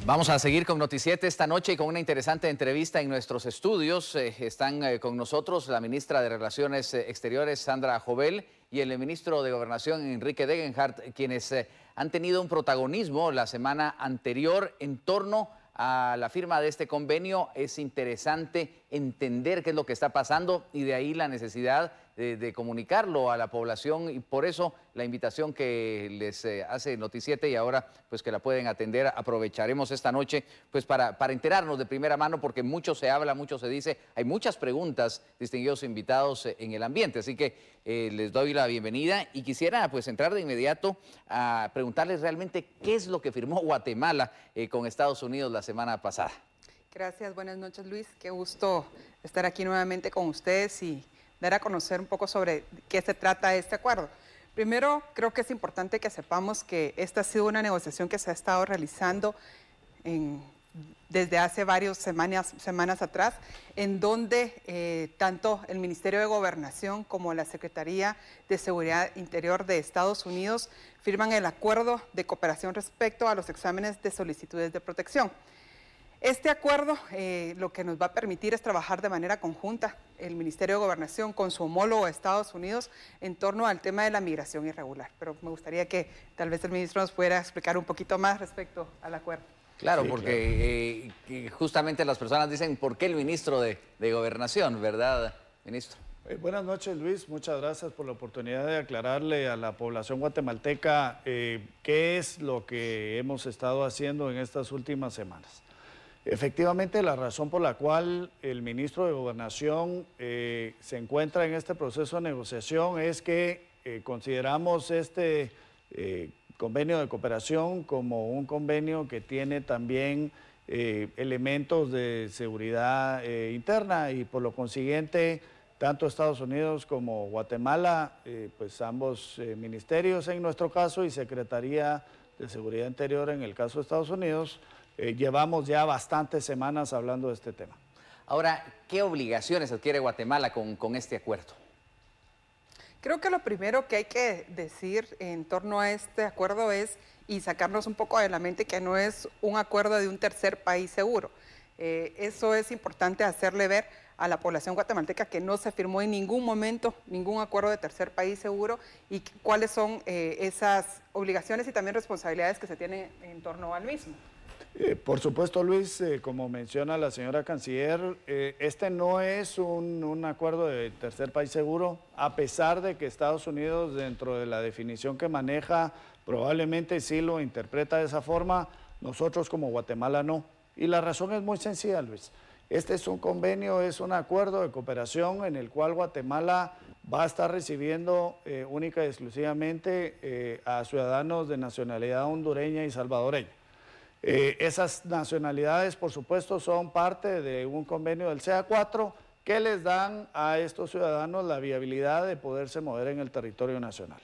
Vamos a seguir con Noticiete esta noche y con una interesante entrevista en nuestros estudios. Están con nosotros la ministra de Relaciones Exteriores, Sandra Jovel, y el ministro de Gobernación, Enrique Degenhardt, quienes han tenido un protagonismo la semana anterior en torno a la firma de este convenio. Es interesante entender qué es lo que está pasando y de ahí la necesidad de comunicarlo a la población, y por eso la invitación que les hace Noticiete, y ahora pues que la pueden atender. Aprovecharemos esta noche pues para enterarnos de primera mano, porque mucho se habla, mucho se dice, hay muchas preguntas, distinguidos invitados, en el ambiente, así que les doy la bienvenida y quisiera pues entrar de inmediato a preguntarles realmente qué es lo que firmó Guatemala con Estados Unidos la semana pasada. Gracias, buenas noches, Luis, qué gusto estar aquí nuevamente con ustedes y dar a conocer un poco sobre qué se trata este acuerdo. Primero, creo que es importante que sepamos que esta ha sido una negociación que se ha estado realizando desde hace varias semanas atrás, en donde tanto el Ministerio de Gobernación como la Secretaría de Seguridad Interior de Estados Unidos firman el acuerdo de cooperación respecto a los exámenes de solicitudes de protección. Este acuerdo lo que nos va a permitir es trabajar de manera conjunta el Ministerio de Gobernación con su homólogo de Estados Unidos en torno al tema de la migración irregular. Pero me gustaría que tal vez el ministro nos pudiera explicar un poquito más respecto al acuerdo. Claro, sí, porque claro. Justamente las personas dicen, ¿por qué el ministro de Gobernación, verdad, ministro? Buenas noches, Luis. Muchas gracias por la oportunidad de aclararle a la población guatemalteca qué es lo que hemos estado haciendo en estas últimas semanas. Efectivamente, la razón por la cual el ministro de Gobernación se encuentra en este proceso de negociación es que consideramos este convenio de cooperación como un convenio que tiene también elementos de seguridad interna, y por lo consiguiente, tanto Estados Unidos como Guatemala, pues ambos ministerios en nuestro caso y Secretaría de Seguridad Interior en el caso de Estados Unidos, llevamos ya bastantes semanas hablando de este tema. Ahora, ¿qué obligaciones adquiere Guatemala con este acuerdo? Creo que lo primero que hay que decir en torno a este acuerdo es, y sacarnos un poco de la mente, que no es un acuerdo de un tercer país seguro. Eso es importante hacerle ver a la población guatemalteca, que no se firmó en ningún momento ningún acuerdo de tercer país seguro, y cuáles son esas obligaciones y también responsabilidades que se tienen en torno al mismo. Por supuesto, Luis, como menciona la señora canciller, este no es un acuerdo de tercer país seguro, a pesar de que Estados Unidos, dentro de la definición que maneja, probablemente sí lo interpreta de esa forma. Nosotros como Guatemala no. Y la razón es muy sencilla, Luis. Este es un convenio, es un acuerdo de cooperación en el cual Guatemala va a estar recibiendo única y exclusivamente a ciudadanos de nacionalidad hondureña y salvadoreña. Esas nacionalidades, por supuesto, son parte de un convenio del CEA4 que les dan a estos ciudadanos la viabilidad de poderse mover en el territorio nacional.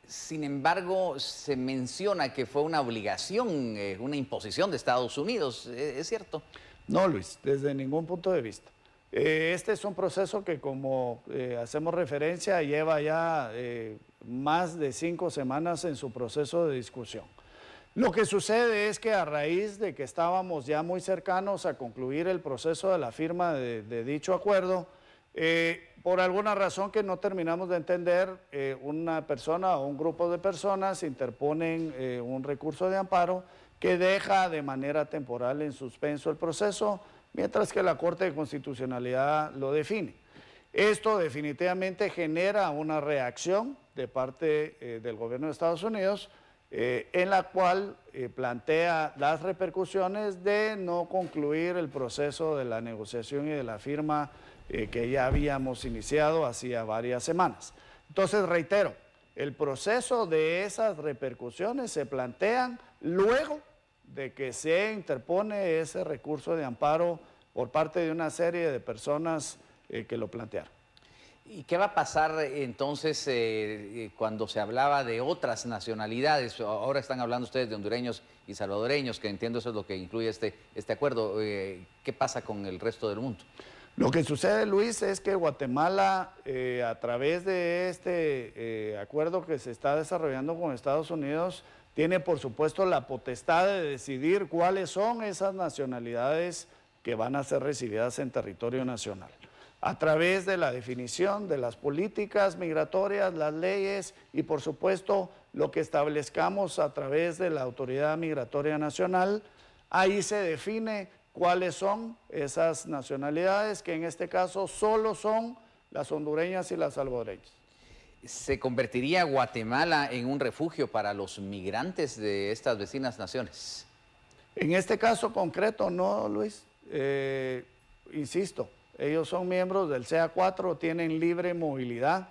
Sin embargo, se menciona que fue una obligación, una imposición de Estados Unidos, ¿es cierto? No, Luis, desde ningún punto de vista. Este es un proceso que, como hacemos referencia, lleva ya más de 5 semanas en su proceso de discusión. Lo que sucede es que a raíz de que estábamos ya muy cercanos a concluir el proceso de la firma de dicho acuerdo, por alguna razón que no terminamos de entender, una persona o un grupo de personas interponen un recurso de amparo que deja de manera temporal en suspenso el proceso, mientras que la Corte de Constitucionalidad lo define. Esto definitivamente genera una reacción de parte del gobierno de Estados Unidos, en la cual plantea las repercusiones de no concluir el proceso de la negociación y de la firma que ya habíamos iniciado hacía varias semanas. Entonces, reitero, el proceso de esas repercusiones se plantean luego de que se interpone ese recurso de amparo por parte de una serie de personas que lo plantearon. ¿Y qué va a pasar entonces cuando se hablaba de otras nacionalidades? Ahora están hablando ustedes de hondureños y salvadoreños, que entiendo eso es lo que incluye este acuerdo. ¿Qué pasa con el resto del mundo? Lo que sucede, Luis, es que Guatemala, a través de este acuerdo que se está desarrollando con Estados Unidos, tiene por supuesto la potestad de decidir cuáles son esas nacionalidades que van a ser recibidas en territorio nacional, a través de la definición de las políticas migratorias, las leyes y por supuesto lo que establezcamos a través de la Autoridad Migratoria Nacional. Ahí se define cuáles son esas nacionalidades, que en este caso solo son las hondureñas y las salvadoreñas. ¿Se convertiría Guatemala en un refugio para los migrantes de estas vecinas naciones? En este caso concreto no, Luis. Insisto, ellos son miembros del CA4, tienen libre movilidad.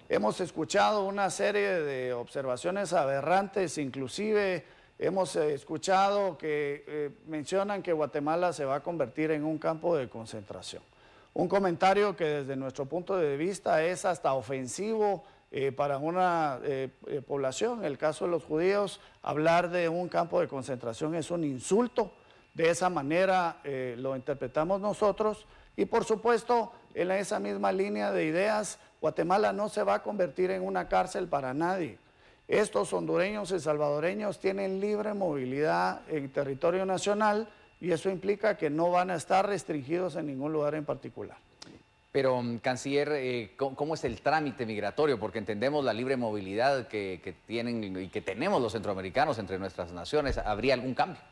Hemos escuchado una serie de observaciones aberrantes, inclusive hemos escuchado que mencionan que Guatemala se va a convertir en un campo de concentración. Un comentario que desde nuestro punto de vista es hasta ofensivo para una población. En el caso de los judíos, hablar de un campo de concentración es un insulto. De esa manera lo interpretamos nosotros y por supuesto en esa misma línea de ideas, Guatemala no se va a convertir en una cárcel para nadie. Estos hondureños y salvadoreños tienen libre movilidad en territorio nacional y eso implica que no van a estar restringidos en ningún lugar en particular. Pero, canciller, ¿cómo es el trámite migratorio? Porque entendemos la libre movilidad que tienen y que tenemos los centroamericanos entre nuestras naciones. ¿Habría algún cambio?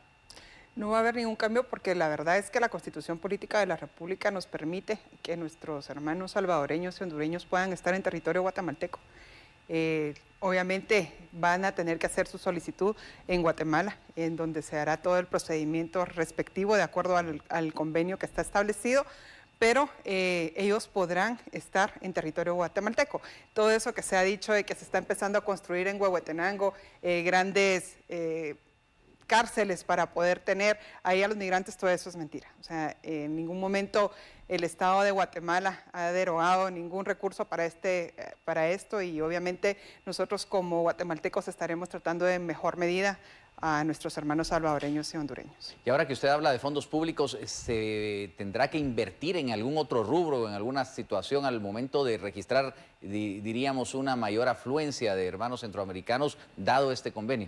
No va a haber ningún cambio porque la verdad es que la Constitución Política de la República nos permite que nuestros hermanos salvadoreños y hondureños puedan estar en territorio guatemalteco. Obviamente van a tener que hacer su solicitud en Guatemala, en donde se hará todo el procedimiento respectivo de acuerdo al convenio que está establecido, pero ellos podrán estar en territorio guatemalteco. Todo eso que se ha dicho de que se está empezando a construir en Huehuetenango grandes cárceles para poder tener ahí a los migrantes, todo eso es mentira. O sea, en ningún momento el Estado de Guatemala ha derogado ningún recurso para esto y obviamente nosotros como guatemaltecos estaremos tratando de mejor medida a nuestros hermanos salvadoreños y hondureños. Y ahora que usted habla de fondos públicos, ¿se tendrá que invertir en algún otro rubro, en alguna situación al momento de registrar, diríamos, una mayor afluencia de hermanos centroamericanos, dado este convenio?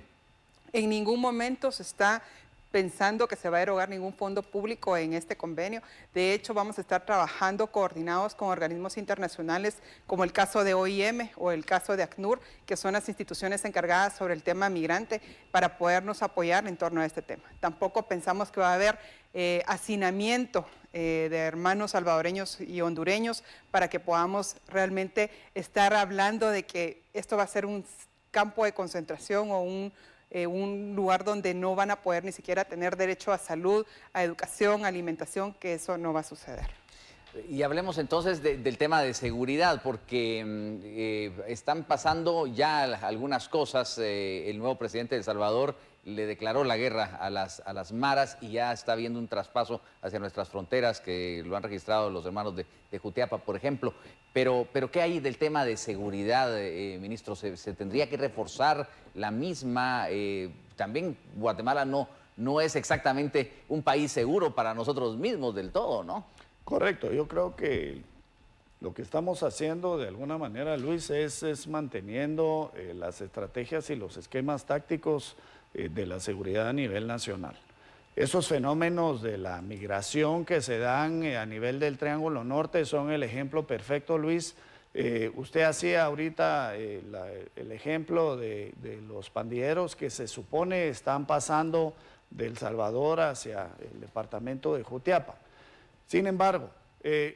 En ningún momento se está pensando que se va a erogar ningún fondo público en este convenio. De hecho, vamos a estar trabajando coordinados con organismos internacionales como el caso de OIM o el caso de ACNUR, que son las instituciones encargadas sobre el tema migrante, para podernos apoyar en torno a este tema. Tampoco pensamos que va a haber hacinamiento de hermanos salvadoreños y hondureños para que podamos realmente estar hablando de que esto va a ser un campo de concentración o un lugar donde no van a poder ni siquiera tener derecho a salud, a educación, a alimentación, que eso no va a suceder. Y hablemos entonces del tema de seguridad, porque están pasando ya algunas cosas. El nuevo presidente de El Salvador le declaró la guerra a las maras y ya está habiendo un traspaso hacia nuestras fronteras, que lo han registrado los hermanos de Jutiapa, por ejemplo. Pero ¿qué hay del tema de seguridad, ministro? ¿Se tendría que reforzar la misma? También Guatemala no es exactamente un país seguro para nosotros mismos del todo, ¿no? Correcto, yo creo que lo que estamos haciendo de alguna manera, Luis, es manteniendo las estrategias y los esquemas tácticos de la seguridad a nivel nacional. Esos fenómenos de la migración que se dan a nivel del Triángulo Norte son el ejemplo perfecto, Luis. Usted hacía ahorita el ejemplo de los pandilleros que se supone están pasando de El Salvador hacia el departamento de Jutiapa. Sin embargo,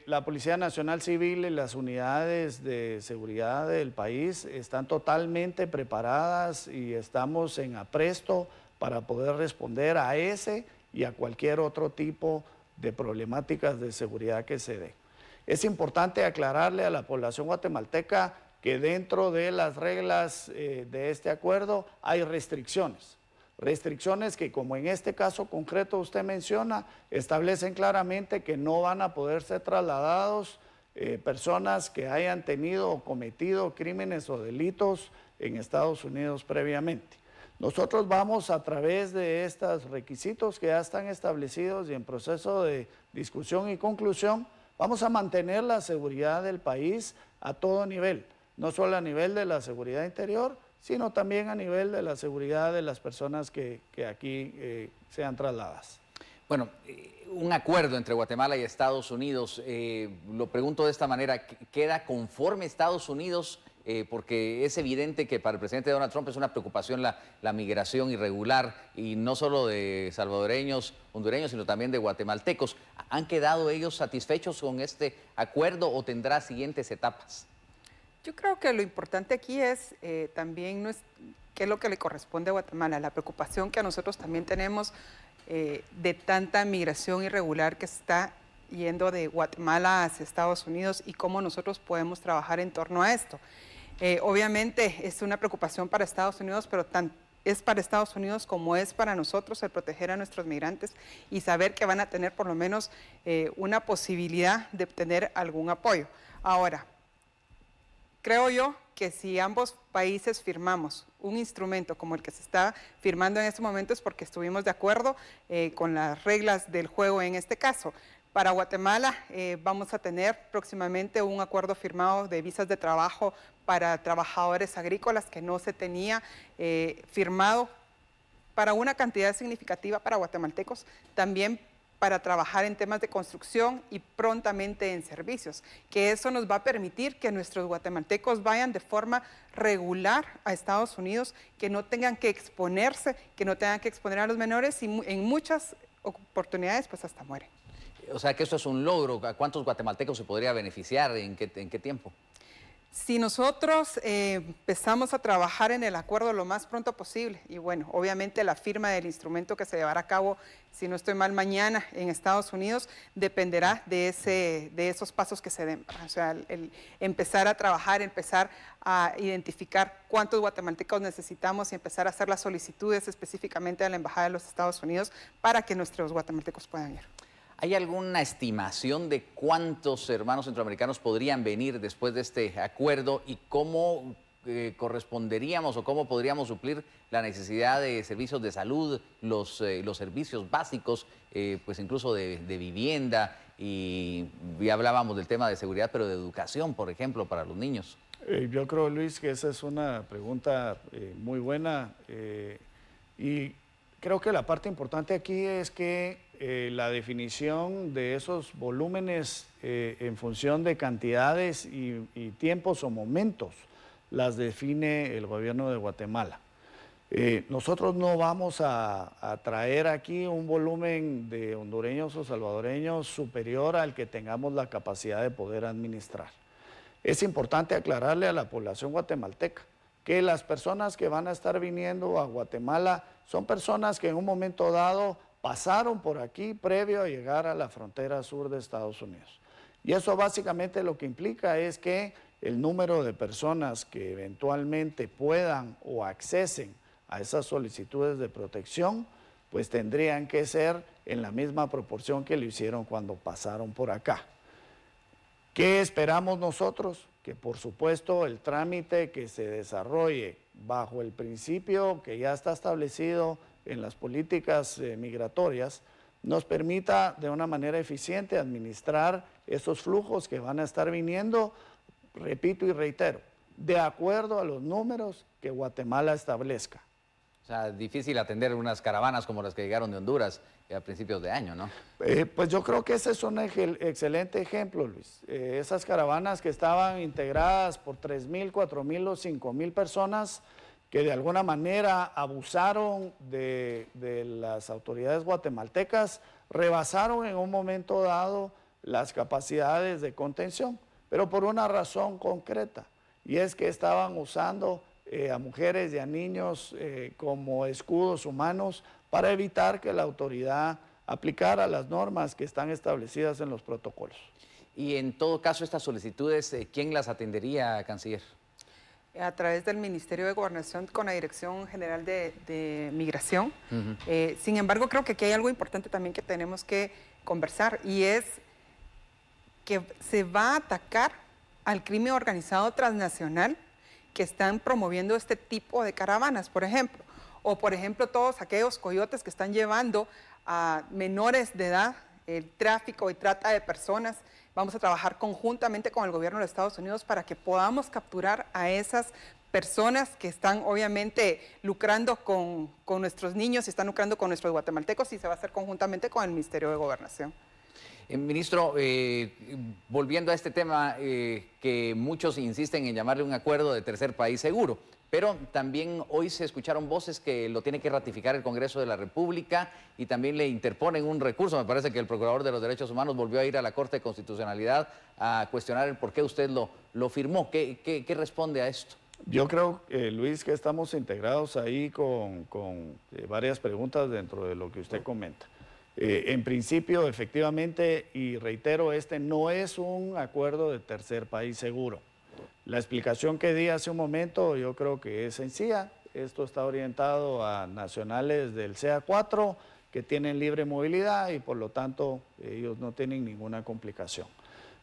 la Policía Nacional Civil y las unidades de seguridad del país están totalmente preparadas y estamos en apresto para poder responder a ese y a cualquier otro tipo de problemáticas de seguridad que se dé. Es importante aclararle a la población guatemalteca que dentro de las reglas de este acuerdo hay restricciones. Restricciones que, como en este caso concreto usted menciona, establecen claramente que no van a poder ser trasladados personas que hayan tenido o cometido crímenes o delitos en Estados Unidos previamente. Nosotros vamos a través de estos requisitos que ya están establecidos y en proceso de discusión y conclusión, vamos a mantener la seguridad del país a todo nivel, no solo a nivel de la seguridad interior, sino también a nivel de la seguridad de las personas que aquí sean trasladadas. Bueno, un acuerdo entre Guatemala y Estados Unidos, lo pregunto de esta manera, ¿queda conforme Estados Unidos? Porque es evidente que para el presidente Donald Trump es una preocupación la migración irregular, y no solo de salvadoreños, hondureños, sino también de guatemaltecos. ¿Han quedado ellos satisfechos con este acuerdo o tendrá siguientes etapas? Yo creo que lo importante aquí es también qué es lo que le corresponde a Guatemala, la preocupación que nosotros también tenemos de tanta migración irregular que está yendo de Guatemala hacia Estados Unidos y cómo nosotros podemos trabajar en torno a esto. Obviamente es una preocupación para Estados Unidos, pero es para Estados Unidos como es para nosotros el proteger a nuestros migrantes y saber que van a tener por lo menos una posibilidad de obtener algún apoyo. Ahora, creo yo que si ambos países firmamos un instrumento como el que se está firmando en este momento es porque estuvimos de acuerdo con las reglas del juego en este caso. Para Guatemala vamos a tener próximamente un acuerdo firmado de visas de trabajo para trabajadores agrícolas que no se tenía firmado para una cantidad significativa para guatemaltecos, también para trabajar en temas de construcción y prontamente en servicios, que eso nos va a permitir que nuestros guatemaltecos vayan de forma regular a Estados Unidos, que no tengan que exponerse, que no tengan que exponer a los menores y en muchas oportunidades pues hasta mueren. O sea que esto es un logro. ¿A cuántos guatemaltecos se podría beneficiar? ¿En qué tiempo? Si nosotros empezamos a trabajar en el acuerdo lo más pronto posible, y bueno, obviamente la firma del instrumento que se llevará a cabo, si no estoy mal, mañana en Estados Unidos, dependerá de esos pasos que se den. O sea, el empezar a trabajar, empezar a identificar cuántos guatemaltecos necesitamos y empezar a hacer las solicitudes específicamente a la Embajada de los Estados Unidos para que nuestros guatemaltecos puedan ir. ¿Hay alguna estimación de cuántos hermanos centroamericanos podrían venir después de este acuerdo y cómo corresponderíamos o cómo podríamos suplir la necesidad de servicios de salud, los servicios básicos, pues incluso de vivienda, y ya hablábamos del tema de seguridad, pero de educación, por ejemplo, para los niños? Yo creo, Luis, que esa es una pregunta muy buena y creo que la parte importante aquí es que la definición de esos volúmenes en función de cantidades y tiempos o momentos las define el gobierno de Guatemala. Nosotros no vamos a traer aquí un volumen de hondureños o salvadoreños superior al que tengamos la capacidad de poder administrar. Es importante aclararle a la población guatemalteca que las personas que van a estar viniendo a Guatemala son personas que en un momento dado pasaron por aquí previo a llegar a la frontera sur de Estados Unidos. Y eso básicamente lo que implica es que el número de personas que eventualmente puedan o accesen a esas solicitudes de protección, pues tendrían que ser en la misma proporción que lo hicieron cuando pasaron por acá. ¿Qué esperamos nosotros? Que por supuesto el trámite que se desarrolle bajo el principio que ya está establecido en las políticas migratorias nos permita de una manera eficiente administrar esos flujos que van a estar viniendo, repito y reitero, de acuerdo a los números que Guatemala establezca. O sea, difícil atender unas caravanas como las que llegaron de Honduras a principios de año, ¿no? Pues yo creo que ese es un excelente ejemplo, Luis. Esas caravanas que estaban integradas por 3,000, 4,000 o 5,000 personas que de alguna manera abusaron de las autoridades guatemaltecas, rebasaron en un momento dado las capacidades de contención, pero por una razón concreta, y es que estaban usando a mujeres y a niños como escudos humanos para evitar que la autoridad aplicara las normas que están establecidas en los protocolos. Y en todo caso, estas solicitudes, ¿quién las atendería, canciller? A través del Ministerio de Gobernación con la Dirección General de Migración. Sin embargo, creo que aquí hay algo importante también que tenemos que conversar, y es que se va a atacar al crimen organizado transnacional que están promoviendo este tipo de caravanas, por ejemplo. O, por ejemplo, todos aquellos coyotes que están llevando a menores de edad, el tráfico y trata de personas. Vamos a trabajar conjuntamente con el gobierno de Estados Unidos para que podamos capturar a esas personas personas que están obviamente lucrando con nuestros niños y están lucrando con nuestros guatemaltecos, y se va a hacer conjuntamente con el Ministerio de Gobernación. Ministro, volviendo a este tema que muchos insisten en llamarle un acuerdo de tercer país seguro, pero también hoy se escucharon voces que lo tiene que ratificar el Congreso de la República y también le interponen un recurso. Me parece que el Procurador de los Derechos Humanos volvió a ir a la Corte de Constitucionalidad a cuestionar el por qué usted lo firmó. ¿Qué responde a esto? Yo creo, Luis, que estamos integrados ahí con varias preguntas dentro de lo que usted comenta. En principio, efectivamente, y reitero, este no es un acuerdo de tercer país seguro. La explicación que di hace un momento yo creo que es sencilla. Esto está orientado a nacionales del CA4 que tienen libre movilidad y por lo tanto ellos no tienen ninguna complicación.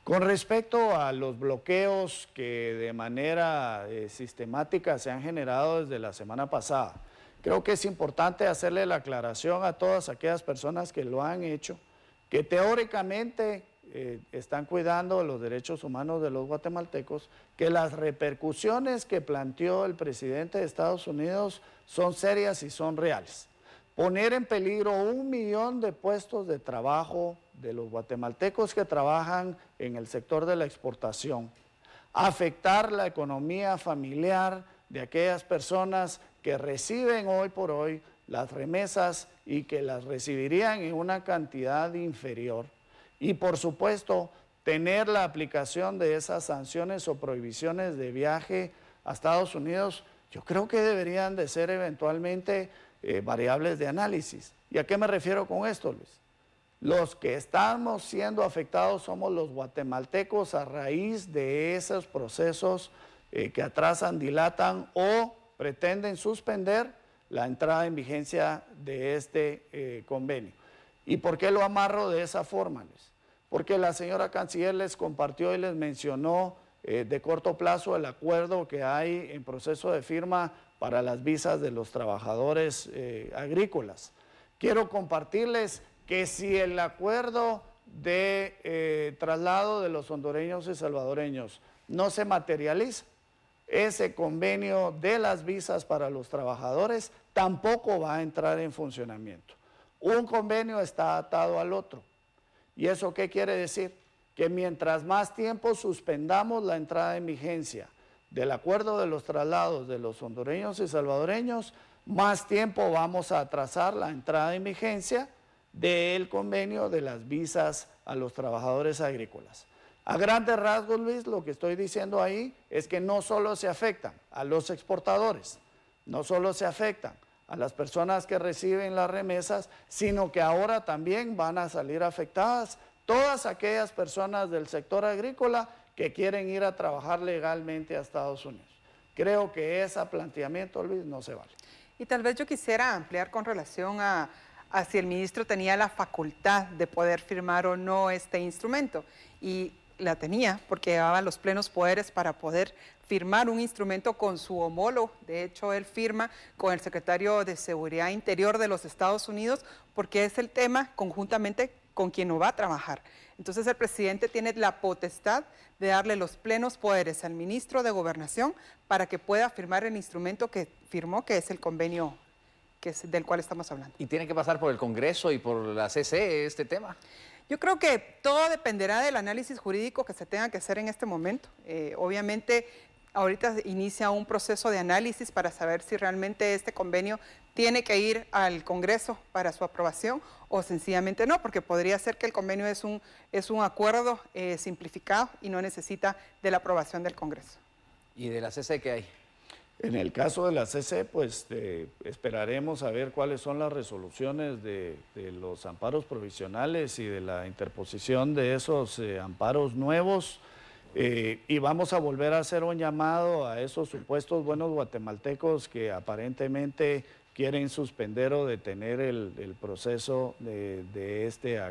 Con respecto a los bloqueos que de manera sistemática se han generado desde la semana pasada, creo que es importante hacerle la aclaración a todas aquellas personas que lo han hecho, que teóricamente están cuidando los derechos humanos de los guatemaltecos, que las repercusiones que planteó el presidente de Estados Unidos son serias y son reales. Poner en peligro 1 millón de puestos de trabajo de los guatemaltecos que trabajan en el sector de la exportación, afectar la economía familiar de aquellas personas que reciben hoy por hoy las remesas y que las recibirían en una cantidad inferior. Y por supuesto, tener la aplicación de esas sanciones o prohibiciones de viaje a Estados Unidos, yo creo que deberían de ser eventualmente variables de análisis. ¿Y a qué me refiero con esto, Luis? Los que estamos siendo afectados somos los guatemaltecos a raíz de esos procesos que atrasan, dilatan o pretenden suspender la entrada en vigencia de este convenio. ¿Y por qué lo amarro de esa forma, Luis? Porque la señora canciller les compartió y les mencionó de corto plazo el acuerdo que hay en proceso de firma para las visas de los trabajadores agrícolas. Quiero compartirles que si el acuerdo de traslado de los hondureños y salvadoreños no se materializa, ese convenio de las visas para los trabajadores tampoco va a entrar en funcionamiento. Un convenio está atado al otro. ¿Y eso qué quiere decir? Que mientras más tiempo suspendamos la entrada en vigencia del acuerdo de los traslados de los hondureños y salvadoreños, más tiempo vamos a atrasar la entrada en vigencia del convenio de las visas a los trabajadores agrícolas. A grandes rasgos, Luis, lo que estoy diciendo ahí es que no solo se afectan a los exportadores, no solo se afectan a las personas que reciben las remesas, sino que ahora también van a salir afectadas todas aquellas personas del sector agrícola que quieren ir a trabajar legalmente a Estados Unidos. Creo que ese planteamiento, Luis, no se vale. Y tal vez yo quisiera ampliar con relación a si el ministro tenía la facultad de poder firmar o no este instrumento. Y la tenía porque llevaba los plenos poderes para poder firmar un instrumento con su homólogo. De hecho, él firma con el secretario de Seguridad Interior de los Estados Unidos porque es el tema conjuntamente con quien no va a trabajar. Entonces el presidente tiene la potestad de darle los plenos poderes al ministro de Gobernación para que pueda firmar el instrumento que firmó, que es el convenio del cual estamos hablando. ¿Y tiene que pasar por el Congreso y por la CC este tema? Yo creo que todo dependerá del análisis jurídico que se tenga que hacer en este momento. Obviamente, ahorita inicia un proceso de análisis para saber si realmente este convenio tiene que ir al Congreso para su aprobación o sencillamente no, porque podría ser que el convenio es un acuerdo simplificado y no necesita de la aprobación del Congreso. ¿Y de la CC qué hay? En el caso de la CC, pues esperaremos a ver cuáles son las resoluciones de los amparos provisionales y de la interposición de esos amparos nuevos. Y vamos a volver a hacer un llamado a esos supuestos buenos guatemaltecos que aparentemente quieren suspender o detener el proceso de este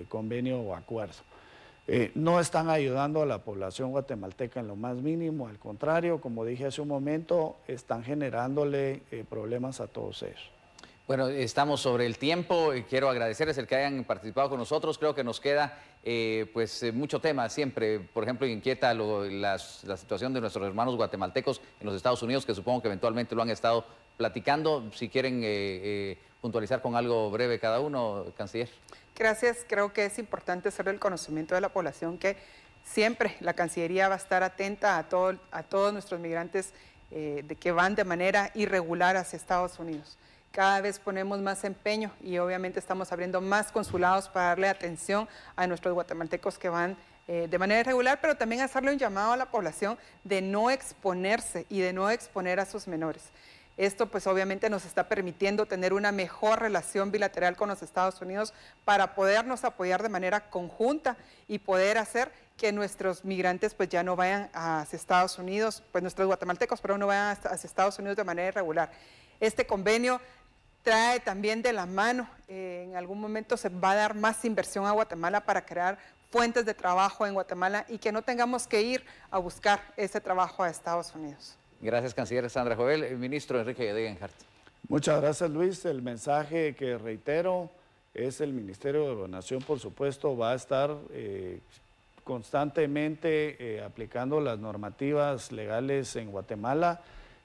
convenio o acuerdo. No están ayudando a la población guatemalteca en lo más mínimo, al contrario, como dije hace un momento, están generándole problemas a todos ellos. Bueno, estamos sobre el tiempo y quiero agradecerles el que hayan participado con nosotros. Creo que nos queda mucho tema siempre. Por ejemplo, inquieta la situación de nuestros hermanos guatemaltecos en los Estados Unidos, que supongo que eventualmente lo han estado platicando. Si quieren puntualizar con algo breve cada uno, canciller. Gracias. Creo que es importante hacer el conocimiento de la población que siempre la Cancillería va a estar atenta a todos nuestros migrantes de que van de manera irregular hacia Estados Unidos. Cada vez ponemos más empeño y obviamente estamos abriendo más consulados para darle atención a nuestros guatemaltecos que van de manera irregular, pero también hacerle un llamado a la población de no exponerse y de no exponer a sus menores. Esto pues obviamente nos está permitiendo tener una mejor relación bilateral con los Estados Unidos para podernos apoyar de manera conjunta y poder hacer que nuestros migrantes pues ya no vayan hacia Estados Unidos, pues nuestros guatemaltecos, pero no vayan hacia Estados Unidos de manera irregular. Este convenio trae también de la mano, en algún momento se va a dar más inversión a Guatemala para crear fuentes de trabajo en Guatemala y que no tengamos que ir a buscar ese trabajo a Estados Unidos. Gracias, canciller Sandra Jovel. El ministro Enrique Degenhardt. Muchas gracias, Luis. El mensaje que reitero es el Ministerio de Gobernación, por supuesto, va a estar constantemente aplicando las normativas legales en Guatemala.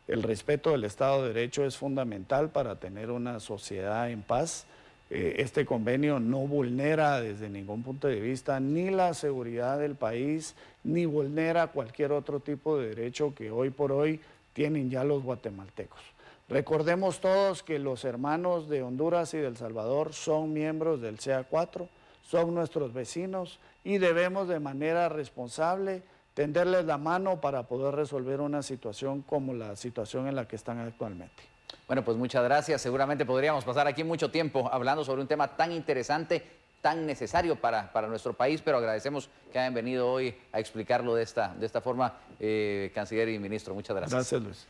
El respeto del Estado de Derecho es fundamental para tener una sociedad en paz. Este convenio no vulnera desde ningún punto de vista ni la seguridad del país, ni vulnera cualquier otro tipo de derecho que hoy por hoy tienen ya los guatemaltecos. Recordemos todos que los hermanos de Honduras y de El Salvador son miembros del CA4, son nuestros vecinos y debemos de manera responsable tenderles la mano para poder resolver una situación como la situación en la que están actualmente. Bueno, pues muchas gracias. Seguramente podríamos pasar aquí mucho tiempo hablando sobre un tema tan interesante, tan necesario para nuestro país, pero agradecemos que hayan venido hoy a explicarlo de esta forma, canciller y ministro. Muchas gracias. Gracias, Luis.